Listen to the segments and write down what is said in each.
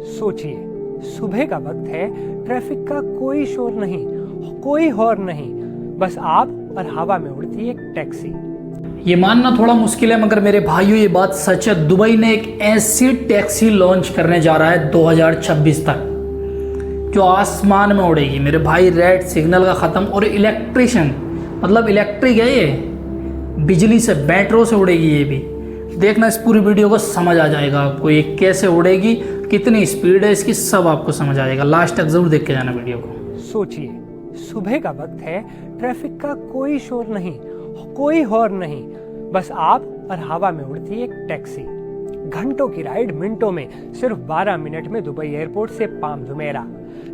सोचिए, सुबह का वक्त है, ट्रैफिक का कोई शोर नहीं, कोई हॉर्न नहीं, बस आप और हवा में उड़ती एक टैक्सी। ये मानना थोड़ा मुश्किल है मगर मेरे भाइयों ये बात सच है। दुबई ने एक ऐसी टैक्सी लॉन्च करने जा रहा है 2026 तक जो आसमान में उड़ेगी मेरे भाई। रेड सिग्नल का ख़त्म और इलेक्ट्रिशियन मतलब इलेक्ट्रिक है, ये बिजली से बैटरों से उड़ेगी। ये भी देखना, इस पूरी वीडियो को समझ आ जाएगा आपको ये कैसे उड़ेगी, कितनी स्पीड है इसकी, सब आपको समझ आ जाएगा। लास्ट तक जरूर देख के जाना वीडियो को। सोचिए, सुबह का वक्त है, ट्रैफिक का कोई शोर नहीं, कोई हॉर्न नहीं, बस आप और हवा में उड़ती एक टैक्सी। घंटों की राइड मिनटों में, सिर्फ 12 मिनट में दुबई एयरपोर्ट से पाम जुमेरा।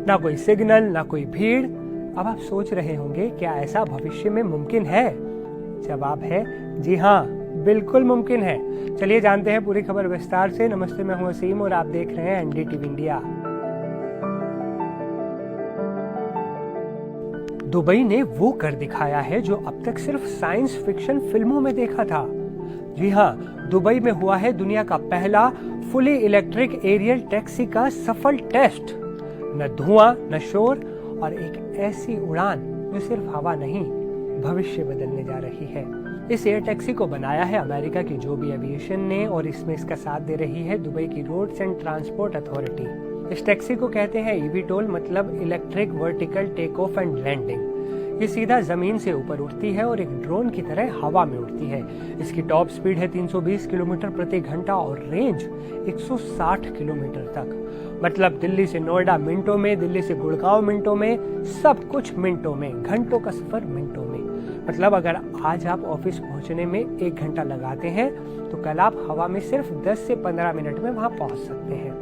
ना कोई सिग्नल, ना कोई भीड़। अब आप सोच रहे होंगे क्या ऐसा भविष्य में मुमकिन है? जवाब है जी हाँ, बिल्कुल मुमकिन है। चलिए जानते हैं पूरी खबर विस्तार से। नमस्ते, मैं हूं वसीम और आप देख रहे हैं एनडीटीवी इंडिया। दुबई ने वो कर दिखाया है जो अब तक सिर्फ साइंस फिक्शन फिल्मों में देखा था। जी हाँ, दुबई में हुआ है दुनिया का पहला फुली इलेक्ट्रिक एरियल टैक्सी का सफल टेस्ट। न धुआं, न शोर और एक ऐसी उड़ान जो सिर्फ हवा नहीं, भविष्य बदलने जा रही है। इस एयर टैक्सी को बनाया है अमेरिका की जोबी एविएशन ने और इसमें इसका साथ दे रही है दुबई की रोड्स एंड ट्रांसपोर्ट अथॉरिटी। इस टैक्सी को कहते हैं ईवीटोल, मतलब electric vertical take off and landing. ये सीधा जमीन से ऊपर उड़ती है और एक ड्रोन की तरह हवा में उड़ती है। इसकी टॉप स्पीड है 320 किलोमीटर प्रति घंटा और रेंज 160 किलोमीटर तक। मतलब दिल्ली से नोएडा मिनटों में, दिल्ली से गुड़गांव मिनटों में, सब कुछ मिनटों में, घंटों का सफर मिनटों में। मतलब अगर आज आप ऑफिस पहुंचने में 1 घंटा लगाते हैं तो कल आप हवा में सिर्फ 10 से 15 मिनट में वहां पहुंच सकते हैं।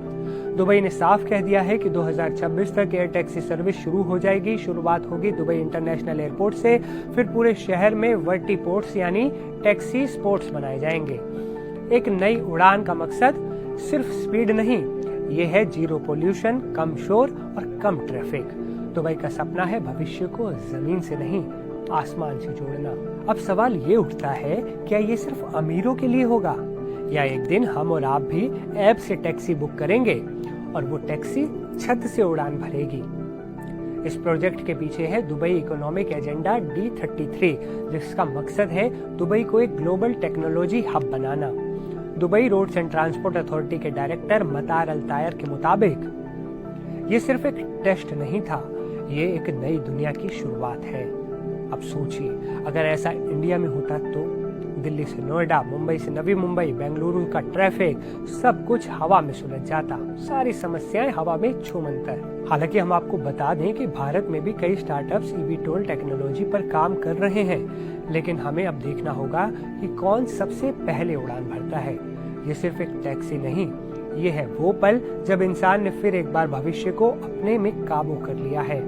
दुबई ने साफ कह दिया है कि 2026 तक एयर टैक्सी सर्विस शुरू हो जाएगी। शुरुआत होगी दुबई इंटरनेशनल एयरपोर्ट से, फिर पूरे शहर में वर्टीपोर्ट्स यानी टैक्सी स्पॉट्स बनाए जाएंगे। एक नई उड़ान का मकसद सिर्फ स्पीड नहीं, ये है जीरो पोल्यूशन, कम शोर और कम ट्रैफिक। दुबई का सपना है भविष्य को जमीन से नहीं, आसमान से जोड़ना। अब सवाल ये उठता है, क्या ये सिर्फ अमीरों के लिए होगा या एक दिन हम और आप भी ऐप से टैक्सी बुक करेंगे और वो टैक्सी छत से उड़ान भरेगी? इस प्रोजेक्ट के पीछे है दुबई इकोनॉमिक एजेंडा D33, जिसका मकसद है दुबई को एक ग्लोबल टेक्नोलॉजी हब बनाना। Dubai roads and transport authority के डायरेक्टर मतार अल तायर के मुताबिक ये सिर्फ एक टेस्ट नहीं था, ये एक नई दुनिया की शुरुआत है। अब सोचिए, अगर ऐसा इंडिया में होता तो दिल्ली से नोएडा, मुंबई से नवी मुंबई, बेंगलुरु का ट्रैफिक, सब कुछ हवा में सुलझ जाता, सारी समस्याएं हवा में छूमंतर। हालांकि हम आपको बता दें कि भारत में भी कई स्टार्टअप्स ईवीटोल टेक्नोलॉजी पर काम कर रहे हैं, लेकिन हमें अब देखना होगा कि कौन सबसे पहले उड़ान भरता है। ये सिर्फ एक टैक्सी नहीं, ये है वो पल जब इंसान ने फिर एक बार भविष्य को अपने में काबू कर लिया है।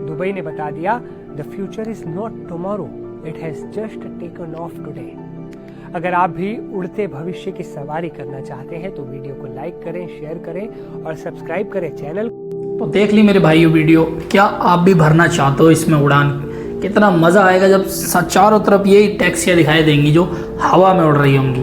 दुबई ने बता दिया, the future is not tomorrow, it has just taken of today. अगर आप भी उड़ते भविष्य की सवारी करना चाहते हैं तो वीडियो को लाइक करें, शेयर करें और सब्सक्राइब करें चैनल। तो देख ली मेरे भाइयों वीडियो, क्या आप भी भरना चाहते हो इसमें उड़ान? कितना मज़ा आएगा जब चारों तरफ यही टैक्सियाँ दिखाई देंगी जो हवा में उड़ रही होंगी।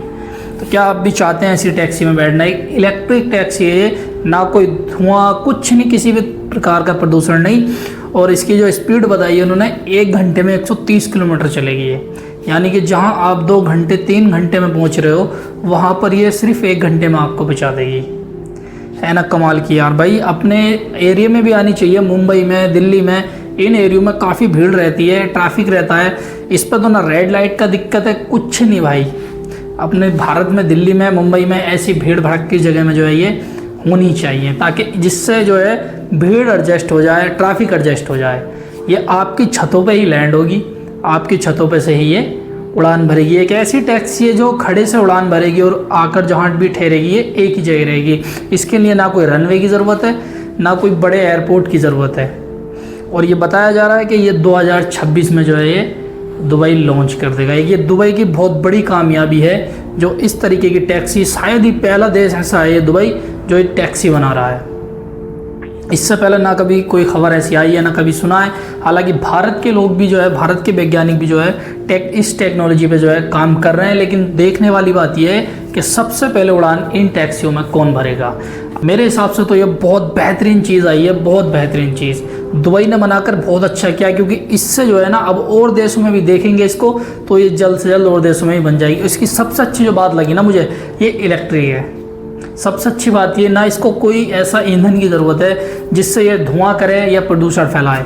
तो क्या आप भी चाहते हैं ऐसी टैक्सी में बैठना? एक इलेक्ट्रिक टैक्सी है, ना कोई धुआं, कुछ नहीं, किसी भी प्रकार का प्रदूषण नहीं। और इसकी जो स्पीड बताई है उन्होंने, 1 घंटे में 130 किलोमीटर चलेगी ये। यानी कि जहां आप 2 घंटे 3 घंटे में पहुंच रहे हो, वहां पर ये सिर्फ 1 घंटे में आपको पहुंचा देगी। है ना कमाल की यार। भाई अपने एरिया में भी आनी चाहिए, मुंबई में, दिल्ली में, इन एरियो में काफ़ी भीड़ रहती है, ट्रैफिक रहता है। इस पर तो ना रेड लाइट का दिक्कत है, कुछ नहीं भाई। अपने भारत में, दिल्ली में, मुंबई में ऐसी भीड़ भड़क की जगह में जो है ये होनी चाहिए, ताकि जिससे जो है भीड़ एडजस्ट हो जाए, ट्रैफिक एडजस्ट हो जाए। ये आपकी छतों पे ही लैंड होगी, आपकी छतों पे से ही ये उड़ान भरेगी। एक ऐसी टैक्सी है जो खड़े से उड़ान भरेगी और आकर जहाँ भी ठहरेगी ये एक ही जगह रहेगी। इसके लिए ना कोई रनवे की ज़रूरत है, ना कोई बड़े एयरपोर्ट की ज़रूरत है। और ये बताया जा रहा है कि ये 2026 में जो है ये दुबई लॉन्च कर देगा। ये दुबई की बहुत बड़ी कामयाबी है जो इस तरीके की टैक्सी, शायद ही पहला देश ऐसा है ये दुबई जो एक टैक्सी बना रहा है। इससे पहले ना कभी कोई खबर ऐसी आई है, ना कभी सुना है। हालांकि भारत के लोग भी जो है, भारत के वैज्ञानिक भी जो है इस टेक्नोलॉजी पे जो है काम कर रहे हैं। लेकिन देखने वाली बात यह है कि सबसे पहले उड़ान इन टैक्सियों में कौन भरेगा। मेरे हिसाब से तो ये बहुत बेहतरीन चीज़ आई है, बहुत बेहतरीन चीज़ दुबई ने बनाकर बहुत अच्छा किया, क्योंकि इससे जो है ना अब और देशों में भी देखेंगे इसको तो ये जल्द से जल्द और देशों में भी बन जाएगी। इसकी सबसे अच्छी जो बात लगी ना मुझे, ये इलेक्ट्रिक है। सबसे अच्छी बात ये ना इसको कोई ऐसा ईंधन की ज़रूरत है जिससे ये धुआं करे या प्रदूषण फैलाए,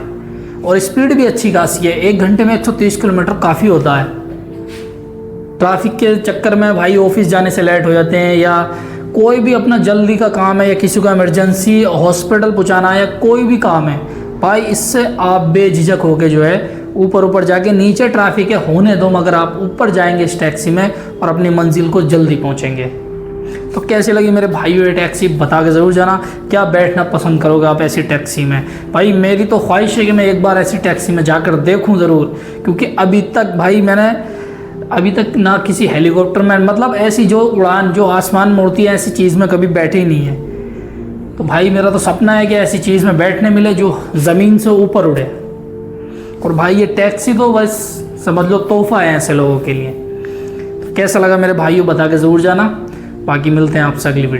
और स्पीड भी अच्छी खासी है। 1 घंटे में 130 किलोमीटर काफ़ी होता है। ट्रैफिक के चक्कर में भाई ऑफिस जाने से लेट हो जाते हैं, या कोई भी अपना जल्दी का काम है, या किसी को इमरजेंसी हॉस्पिटल पहुंचाना है, या कोई भी काम है भाई, इससे आप बेझिझक होके जो है ऊपर जाके, नीचे ट्रैफिक है होने दो, मगर आप ऊपर जाएंगे इस टैक्सी में और अपनी मंजिल को जल्दी पहुंचेंगे। तो कैसी लगी मेरे भाइयों ये टैक्सी, बता के ज़रूर जाना। क्या बैठना पसंद करोगे आप ऐसी टैक्सी में? भाई मेरी तो ख्वाहिश है कि मैं एक बार ऐसी टैक्सी में जाकर देखूं ज़रूर, क्योंकि अभी तक भाई मैंने अभी तक ना किसी हेलीकॉप्टर में, मतलब ऐसी जो उड़ान जो आसमान में उड़ती है ऐसी चीज़ में कभी बैठी नहीं है। तो भाई मेरा तो सपना है कि ऐसी चीज़ में बैठने मिले जो ज़मीन से ऊपर उड़े। और भाई ये टैक्सी तो बस समझ लो तोहफा है ऐसे लोगों के लिए। तो कैसा लगा मेरे भाइयों, बता के ज़रूर जाना। बाकी मिलते हैं आपसे अगली वीडियो।